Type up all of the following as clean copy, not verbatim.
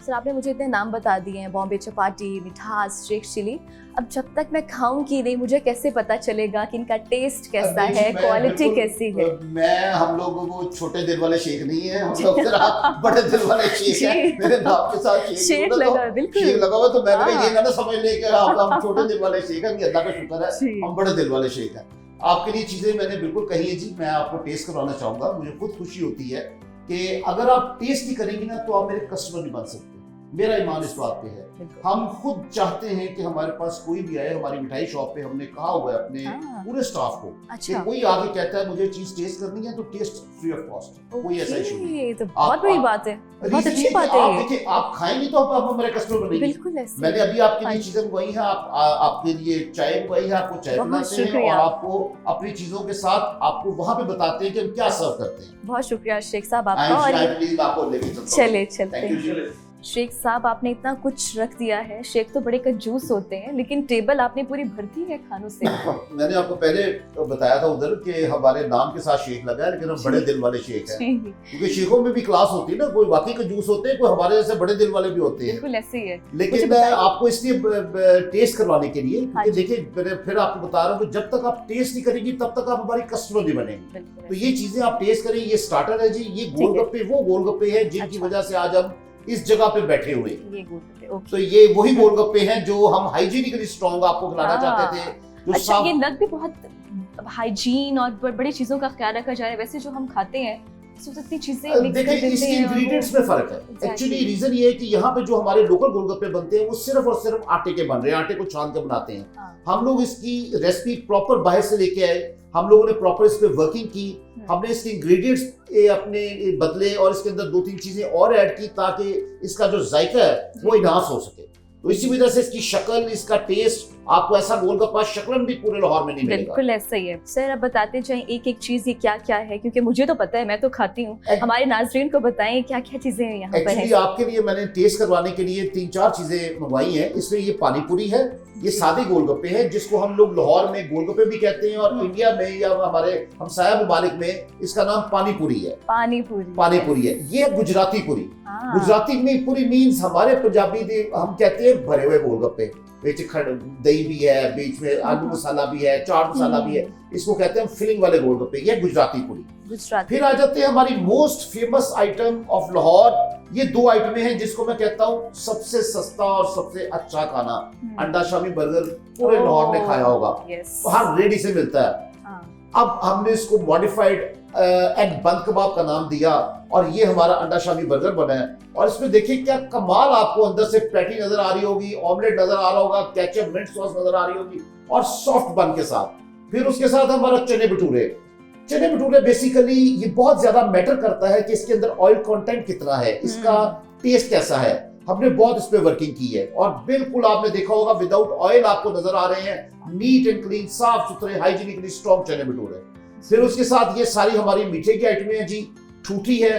Sir आपने मुझे इतने नाम बता दिए हैं, बॉम्बे चपाटी, मिठास, शेख चिली। अब जब तक मैं खाऊंगी नहीं मुझे कैसे पता चलेगा कि इनका टेस्ट कैसा है, क्वालिटी कैसी है? हम लोग वो छोटे दिल वाले शेख नहीं है, हम लोग बड़े दिल वाले शेख हैं। मेरे नाम के साथ शेख लगा, बिल्कुल शेख लगा हुआ, तो मैंने ये ना समझ ले कि हम छोटे दिल वाले शेख हैं। अल्लाह का शुक्र है हम बड़े दिल वाले शेख हैं। आपके लिए चीजें मैंने बिल्कुल कही है जी। मैं आपको टेस्ट करवाना चाहूंगा। मुझे खुद खुशी होती है कि अगर आप टेस्ट नहीं करेंगी ना तो आप मेरे कस्टमर नहीं बन सकते। मेरा ईमान इस बात पे है। हम खुद चाहते हैं कि हमारे पास कोई भी आए, हमारी मिठाई शॉप पे हमने कहा हुआ है अपने पूरे स्टाफ को कि कोई आगे कहता है मुझे चीज टेस्ट करनी है तो टेस्ट फ्री ऑफ कॉस्ट, कोई ऐसा इशू नहीं। ये तो बहुत बड़ी बात है, बहुत अच्छी बात है। आप देखिए, आप खाएंगे तो आप हमारे कस्टमर बनेंगे। बिल्कुल ऐसे। मैंने अभी आपके लिए चीजें मंगवाई हैं, आपके लिए चाय मंगवाई है, आपको चाय बनाते हैं और आपको अपनी चीजों के साथ आपको वहाँ पे बताते हैं कि हम क्या सर्व करते हैं। बहुत शुक्रिया शेख साहब आपका। चले चलते हैं। शेख साहब आपने इतना कुछ रख दिया है। शेख तो बड़े कंजूस होते हैं, लेकिन टेबल आपने पूरी भर दी है खानों से। मैंने आपको पहले बताया था उधर कि हमारे नाम के साथ शेख लगा है, लेकिन हम बड़े दिल वाले शेख हैं। क्योंकि शेखों में भी क्लास होती है ना, कोई वाकई कंजूस होते हैं, कोई हमारे जैसे बड़े दिल वाले भी होते हैं। बिल्कुल ऐसे ही है। लेकिन मैं आपको इसलिए टेस्ट करवाने के लिए, क्योंकि देखिए मैंने फिर आपको बता रहा हूँ कि जब तक आप टेस्ट नहीं करेंगी तब तक आप हमारी कस्टमर नहीं बनेंगे। तो ये चीजें आप टेस्ट करें। ये स्टार्टर है जी, ये गोलगप्पे वो गोलगप्पे हैं जिनकी वजह से आज हम इस जगह पे बैठे हुए हैं। तो ये वही गोलगप्पे हैं जो हम हाइजीनिकली स्ट्रॉन्ग आपको खिलाना चाहते थे। अच्छा, ये लग भी बहुत हाइजीन और बड़ी चीजों का ख्याल रखा जा रहा है। वैसे जो हम खाते हैं इतनी चीजें देखिए, इसके इंग्रेडिएंट्स में फर्क है। एक्चुअली रीजन ये है कि यहाँ पे जो हमारे लोकल गोलगप्पे बनते हैं वो सिर्फ और सिर्फ आटे के बन रहे हैं, आटे को छान के बनाते हैं। हम लोग इसकी रेसिपी प्रॉपर बाहर से लेके आए, हम लोगों ने प्रॉपर इस पे वर्किंग की, हमने इसके इंग्रेडिएंट्स अपने बदले और इसके अंदर 2-3 चीजें और ऐड की ताकि इसका जो जायका है वो इनहांस हो सके। तो इसी वजह से इसकी शक्ल, इसका टेस्ट आपको ऐसा गोलगप्पा शक्लन भी पूरे लाहौर में नहीं मिलेगा। बिल्कुल ऐसा ही है। सर अब बताते जाएं एक एक चीज ये क्या क्या है, क्योंकि मुझे तो पता है, मैं तो खाती हूँ। हमारे नाज़रीन को बताएं क्या क्या चीजें यहाँ पर हैं। आपके लिए मैंने टेस्ट करवाने के लिए 3-4 चीजें मंगवाई हैं। इसमें ये पानी पूरी है, ये सादे गोलगप्पे हैं जिसको हम लोग लाहौर में गोलगप्पे भी कहते हैं और इंडिया में या हमारे हमसाया मुमालिक में इसका नाम पानी पूरी है। पानी पूरी है। ये गुजराती पूरी। गुजराती में पूरी मीन्स हमारे पंजाबी हम कहते हैं भरे हुए गोलगप्पे, बीच दही भी है, बीच में आलू मसाला भी है, चाट मसाला भी है। इसको कहते हैं फिलिंग वाले गोलगप्पे। ये गुजराती पूरी। फिर आ जाते हैं हमारी most famous item of Lahore. ये 2 आइटमें हैं जिसको मैं कहता हूँ सबसे सस्ता और सबसे अच्छा खाना। अंडा शामी बर्गर पूरे लाहौर ने खाया होगा, हर रेडी से मिलता है। अब हमने इसको मॉडिफाइड एग बंद कबाब का नाम दिया और ये हमारा अंडा शामी बर्गर बना है। और इसमें देखिए क्या कमाल, आपको अंदर से पैटी नजर आ रही होगी, ऑमलेट नजर आ रहा होगा, केचप मिंट सॉस नजर आ रही होगी और सॉफ्ट बन के साथ। फिर उसके साथ हमारा चने भटूरे बेसिकली ये बहुत ज्यादा मैटर करता है कि इसके अंदर ऑयल कंटेंट कितना है, इसका टेस्ट कैसा है। हमने बहुत इस पे वर्किंग की है और बिल्कुल आपने देखा होगा विदाउट ऑयल आपको नजर आ रहे हैं, नीट एंड क्लीन, साफ सुथरे, हाइजीनिकली स्ट्रॉन्ग चने भटूरे। फिर उसके साथ ये सारी हमारी मीठे की आइटमें हैं जी। ठूठी है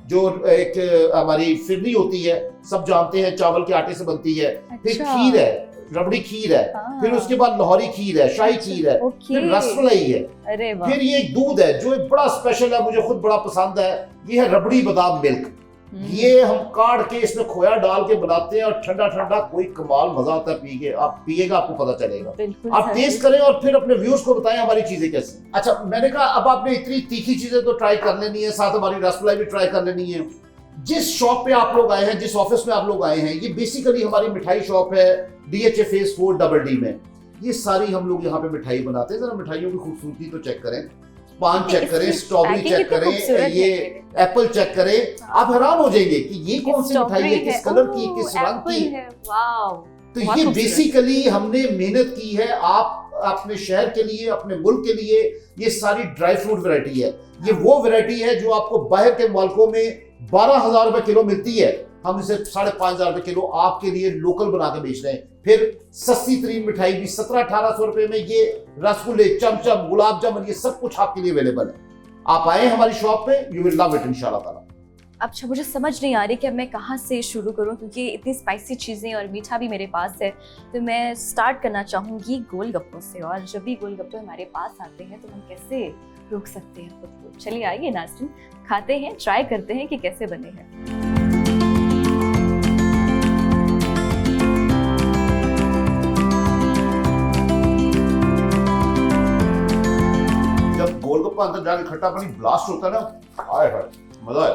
जो एक हमारी फिरनी होती है, सब जानते हैं चावल के आटे से बनती है। फिर खीर है, रबड़ी खीर है। फिर उसके बाद लाहौरी खीर है, शाही खीर है। फिर रसमलाई है। फिर ये दूध है जो बड़ा स्पेशल है, मुझे खुद बड़ा पसंद है। ये है रबड़ी बादाम मिल्क। ये हम काट के इसमें खोया डाल के बनाते हैं और ठंडा ठंडा कोई कमाल मजा आता है पी के। आप पिएगा आपको पता चलेगा। आप टेस्ट करें और फिर अपने व्यूअर्स को बताएं हमारी चीजें कैसी। अच्छा, मैंने कहा अब आपने इतनी तीखी चीजें तो ट्राई कर लेनी है, साथ हमारी रसमलाई भी ट्राई कर लेनी है। जिस शॉप पे आप लोग आए हैं, जिस ऑफिस में आप लोग आए हैं, ये बेसिकली हमारी मिठाई शॉप है DHA फेज 4 DD में। ये सारी हम लोग यहाँ पे मिठाई बनाते हैं। जरा मिठाइयों की खूबसूरती तो चेक करें, पान चेक करें, स्ट्रॉबेरी चेक करें, ये एप्पल चेक करें। आप हैरान हो जाएंगे कि ये कौन सी मिठाई है, किस कलर की, किस रंग की। तो ये बेसिकली हमने मेहनत की है आप अपने शहर के लिए, अपने मुल्क के लिए। ये सारी ड्राई फ्रूट वैरायटी है। ये वो वैरायटी है जो आपको बाहर के मुल्कों में 12,000 रुपए किलो मिलती है। हम इसे 5,500 रुपए किलो आपके लिए लोकल बना के बेच रहे हैं। फिर सस्ती तरीन मिठाई भी 1700-1800 रुपए में ये रसगुल्ले, चमचम, गुलाब जामुन, ये सब कुछ आपके लिए अवेलेबल है। आप आए हमारी शॉप पे, यू विल लव इट इंशाल्लाह ताला। अच्छा, मुझे समझ नहीं आ रही कि अब मैं कहाँ से शुरू करूँ, क्योंकि इतनी स्पाइसी चीज़ें और मीठा भी मेरे पास है। तो मैं स्टार्ट करना चाहूँगी गोलगप्पों से। और जब भी गोलगप्पे हमारे पास आते हैं तो हम कैसे रोक सकते हैं खुद को। चलिए आइए नाज़रीन, खाते हैं, ट्राई करते हैं कि कैसे बने हैं। गोलगप्पा अंदर जाके खट्टा पानी ब्लास्ट होता है ना, आए हाय मजा है।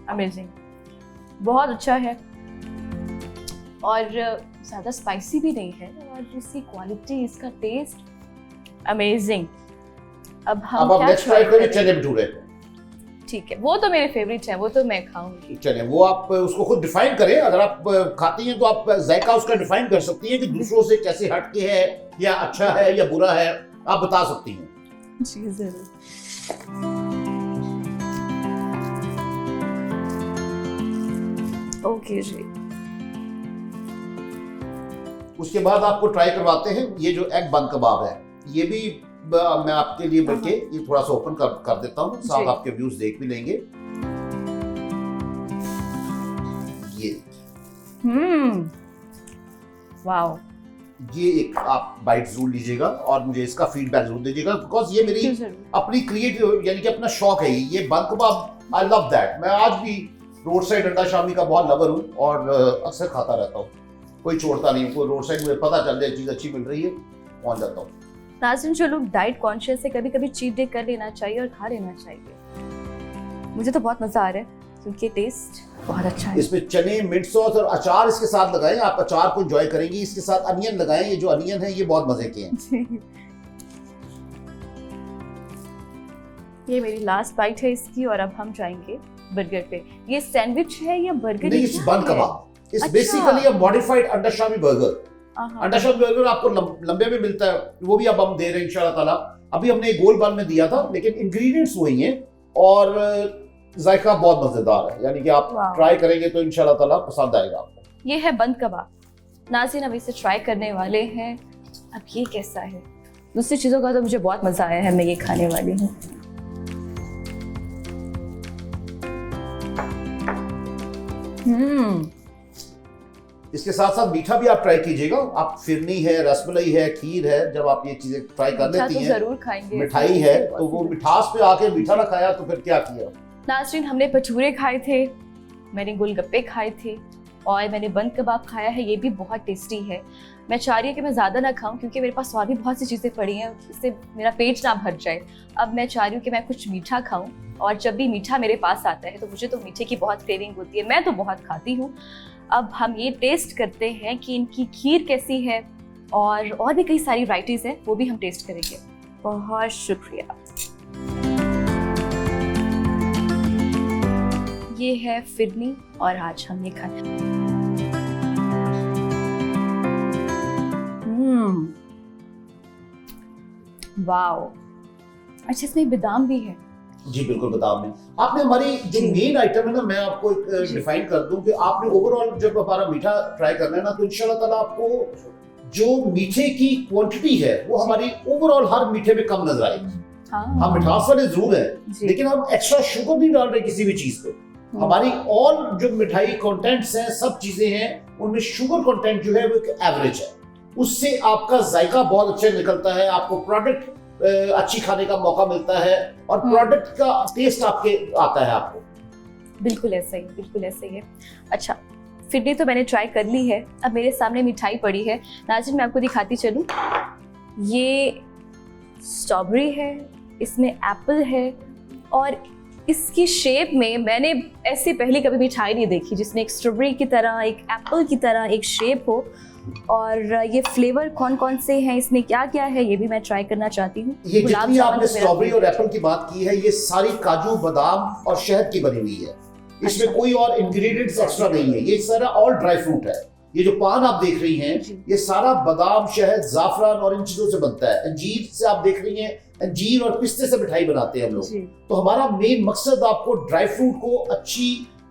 अमेजिंग, बहुत अच्छा है और ज़्यादा स्पाइसी भी नहीं है और इसकी क्वालिटी, इसका टेस्ट अमेजिंग। अब हम आप क्या नेक्स्ट ट्राई करें चने भटूरे। ठीक है, वो तो मेरे फेवरेट है, वो तो मैं खाऊंगी। चलिए वो आप उसको खुद डिफाइन करें, अगर आप खाती हैं तो आप जायका उसका डिफाइन कर सकती हैं कि दूसरों से कैसे हटके है या अच्छा है या बुरा है, आप बता सकती हैं। जी जरूर। ओके जी। उसके बाद आपको ट्राई करवाते हैं ये जो एग बन कबाब है, ये भी मैं आपके लिए बल्कि ये थोड़ा सा ओपन कर देता हूँ, साथ आपके व्यूज देख भी लेंगे। ये वाओ, ये एक आप बाइट जरूर लीजिएगा और मुझे इसका फीडबैक जरूर दीजिएगा, बिकॉज ये मेरी अपनी क्रिएटिव यानी कि अपना शौक है। ये बन कबाब आई लव दैट। मैं आज भी रोड साइड अंडा शामी का बहुत लवर हूँ और अक्सर खाता रहता हूँ, कोई छोड़ता नहीं। कोई रोड साइड मुझे पता चल जाए चीज अच्छी मिल रही है, पहुंच जाता हूँ। नाज़रीन, जो लोग डाइट कॉन्शियस है, कभी कभी चीट डे कर लेना चाहिए और खा लेना चाहिए। मुझे तो बहुत मजा आ रहा है क्योंकि टेस्ट बहुत अच्छा है। इसमें चने, मिंट सॉस और अचार इसके साथ लगाएं, आप अचार को एंजॉय करेंगी। इसके साथ अनियन लगाएं, ये जो अनियन है ये बहुत मजे के हैं। ये मेरी लास्ट बाइट है इसकी और अब हम जाएंगे बर्गर पे। ये सैंडविच है या बर्गर? नहीं, इस बन कबाब। इस बेसिकली अ मॉडिफाइड अंडा शामी बर्गर। अंडा शामी बर्गर आपको लंबे में मिलता है, वो भी अब हम दे रहे हैं इंशाल्लाह ताला। अभी हमने गोल बन में दिया था, लेकिन इंग्रेडिएंट्स वही हैं और जायका बहुत मजेदार है, यानी कि आप ट्राई करेंगे तो इंशाल्लाह ताला पसंद आएगा आपको। ये है बंद कबाब। नाज़रीन, अब इसे ट्राई करने वाले हैं। अब ये कैसा है? दूसरी चीजों का तो मुझे बहुत मजा आया है, मैं ये खाने वाली हूँ। इसके साथ साथ मीठा भी आप ट्राई कीजिएगा। आप फिरनी है, रसमलाई है, खीर है, जब आप ये चीजें ट्राई कर लेती हैं, जरूर खाएंगे। मिठाई है तो वो मिठास पे आके मीठा ना खाया तो फिर क्या किया। नाज़रीन, हमने भटूरे खाए थे, मैंने गोलगप्पे खाए थे और मैंने बंद कबाब खाया है। ये भी बहुत टेस्टी है। मैं चाह रही हूँ कि मैं ज़्यादा ना खाऊं क्योंकि मेरे पास और भी बहुत सी चीज़ें पड़ी हैं, इससे मेरा पेट ना भर जाए। अब मैं चाह रही हूँ कि मैं कुछ मीठा खाऊं और जब भी मीठा मेरे पास आता है तो मुझे तो मीठे की बहुत क्रेविंग होती है, मैं तो बहुत खाती हूँ। अब हम ये टेस्ट करते हैं कि इनकी खीर कैसी है और भी कई सारी वैराइटीज़ हैं, वो भी हम टेस्ट करेंगे। बहुत शुक्रिया। ये है फिरनी और आज हम ये खाते वाओ, अच्छा इसमें बादाम भी है। जी बिल्कुल, बादाम में आपने हमारी जो मेन आइटम है ना, मैं आपको एक डिफाइन कर दूं कि आपने ओवरऑल जब हमारा मीठा ट्राई करना है ना, तो इंशाल्लाह ताला आपको जो मीठे की क्वांटिटी है वो हमारी ओवरऑल हर मीठे में कम नजर आएगी। हम मिठास वाले जरूर है, लेकिन हम एक्स्ट्रा शुगर नहीं डाल रहे किसी भी चीज पे। हमारी ऑल जो मिठाई कंटेंट्स हैं, सब चीजें हैं, उनमें शुगर कंटेंट जो है वो एक एवरेज है। उससे आपका जायका बहुत अच्छा निकलता है, आपको प्रोडक्ट अच्छी खाने का मौका मिलता है और प्रोडक्ट का टेस्ट आपके आता है आपको। बिल्कुल ऐसा ही, बिल्कुल ऐसा ही है। अच्छा, फिरनी तो मैंने ट्राई कर ली है, अब मेरे सामने मिठाई पड़ी है। नाज़रीन, मैं आपको दिखाती चलूं। ये स्ट्रॉबेरी है, इसमें एप्पल है और इसकी शेप में मैंने ऐसे पहले कभी मिठाई नहीं देखी जिसमें एक स्ट्रॉबेरी की तरह, एक एप्पल की तरह एक शेप हो। और ये फ्लेवर कौन कौन से हैं, इसमें क्या क्या है, ये भी मैं ट्राई करना चाहती हूँ। ये जितनी आपने स्ट्रॉबेरी और एप्पल की बात की है, ये सारी काजू, बादाम और शहद की बनी हुई है। इसमें कोई और इंग्रेडिएंट्स एक्स्ट्रा नहीं है, ये सारा ऑल ड्राई फ्रूट है। ये जो पान आप देख रही हैं, ये सारा बादाम, शहद, जाफरान और इन चीजों से बनता है। अंजीर से आप देख रही हैं, अंजीर और पिस्ते से मिठाई बनाते हैं हम लोग। तो हमारा मेन मकसद आपको ड्राई फ्रूट को अच्छी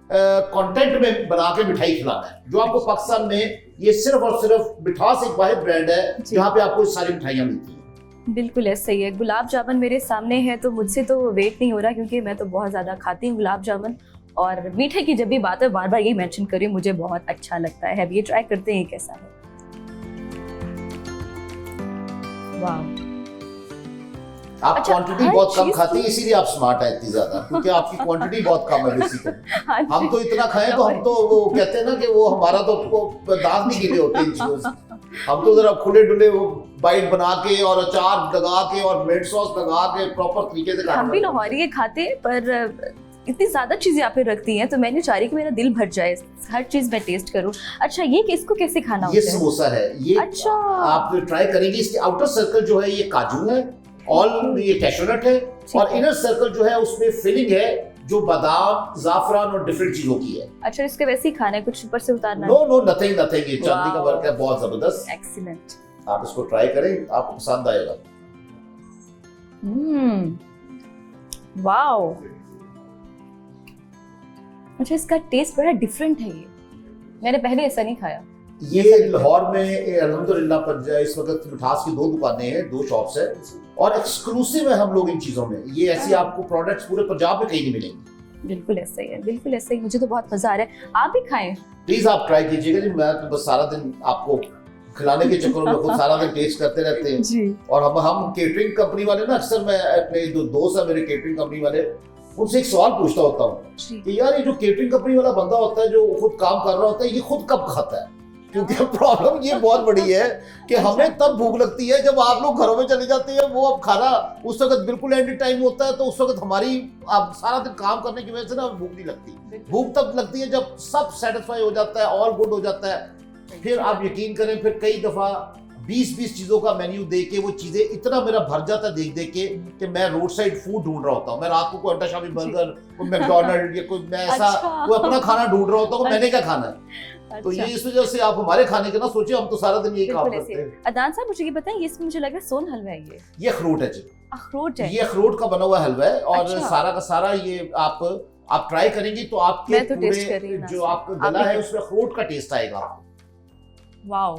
कंटेंट में बना के मिठाई खिलाना है। जो आपको पाकिस्तान में ये सिर्फ और सिर्फ मिठास एक वाहिद ब्रांड है जहाँ पे आपको सारी मिठाइयाँ मिलती हैं। बिल्कुल ऐसा ही है। गुलाब जामुन मेरे सामने है तो मुझसे तो वेट नहीं हो रहा क्योंकि मैं तो बहुत ज़्यादा खाती हूँ गुलाब जामुन। और मीठे की जब भी बात है बार बार यही मेंशन करें, मुझे बहुत अच्छा लगता है। अब ये ट्राई करते हैं कैसा है। वाह, आप क्वांटिटी बहुत कम खाती हैं, इसीलिए आप स्मार्ट हैं इतनी ज्यादा, क्योंकि आपकी क्वांटिटी बहुत कम है बेसिकली। हम तो इतना खाएं तो हम तो वो कहते हैं ना कि वो हमारा तो दांत नहीं गिले होते इन चीजों से। हम तो जरा खुले डुले वो बाइट बना के और अचार लगा के और मिंट सॉस लगा के प्रॉपर तरीके से हम भी खाना। लाहौरी ये खाते हैं, पर इतनी ज्यादा चीजें आप पे रखती हैं तो मैं नहीं चाह रही कि मेरा दिल भर जाए, हर चीज मैं टेस्ट करूं। अच्छा, ये इसको कैसे खाना ये होता है? समोसा है, ये अच्छा, आप ट्राई करेंगे। इसके आउटर सर्कल जो है ये काजू है, ऑल ये कैशनट है, और इनर सर्कल जो है उसमें फिलिंग है जो बादाम, जाफरान और डिफरेंट चीजों की है। अच्छा, इसके वैसे ही खाना है, कुछ ऊपर से उतारना नो नो, नथिंग नथिंग, ये चांदी का Wow. वर्क है, बहुत जबरदस्त। एक्सीलेंट। आप इसको ट्राई करें, आपको पसंद आएगा। वाओ, अच्छा इसका टेस्ट बड़ा डिफरेंट है, ये मैंने पहले ऐसा नहीं खाया। ये लाहौर में अल्हम्दुलिल्लाह पर इस वक्त मिठास की 2 दुकानें हैं, 2 शॉप्स है, और एक्सक्लूसिव है हम लोग इन चीजों में। ये ऐसी आपको प्रोडक्ट्स पूरे पंजाब में कहीं नहीं मिलेंगे। बिल्कुल ऐसा ही है, बिल्कुल ऐसा ही। मुझे तो बहुत मजा आ रहा है, आप भी खाएं। प्लीज आप ट्राई कीजिएगा जी। मैं तो बस सारा दिन आपको खिलाने के चक्कर में खुद सारा दिन टेस्ट करते रहते हैं। जी। और हम केटरिंग कंपनी वाले ना, अक्सर मैं अपने जो दोस्त है मेरे केटरिंग कंपनी वाले, उनसे एक सवाल पूछता होता हूँ कि यार ये जो केटरिंग कंपनी वाला बंदा होता है जो खुद काम कर रहा होता है, ये खुद कब खाता है? क्योंकि प्रॉब्लम ये बहुत बड़ी है कि हमें तब भूख लगती है जब आप लोग घरों में चले जाते हैं। वो अब खाना उस वक्त बिल्कुल एंड टाइम होता है, तो उस वक्त हमारी अब सारा दिन काम करने की वजह से ना भूख नहीं लगती। भूख तब लगती है जब सब सेटिस्फाई हो जाता है, ऑल गुड हो जाता है। फिर आप यकीन करें, फिर कई दफा 20-20 चीजों का मेन्यू दे के वो चीजें इतना मेरा भर जाता है देख देख के कि मैं रोड साइड फूड ढूंढ रहा होता हूँ। मैं रात को कोई अंडा शामी बर्गर, कोई मैकडॉनल्ड या कोई मैं ऐसा कोई अपना खाना ढूंढ रहा होता हूँ, मैंने क्या खाना है। तो ये इस वजह से आप हमारे खाने के ना सोचिए, हम तो सारा दिन यही काम करते हैं। अदनान साहब, मुझे ये बताएं, ये इसमें मुझे लग रहा है सोन हलवा है। ये अखरोट है जी, अखरोट है, ये अखरोट का बना हुआ हलवा है। और अच्छा। सारा का सारा ये आप ट्राई करेंगी तो आपके मैं तो टेस्ट कर रही हूँ पूरे जो आपका गला है उसमें अखरोट का टेस्ट आएगा। वाओ।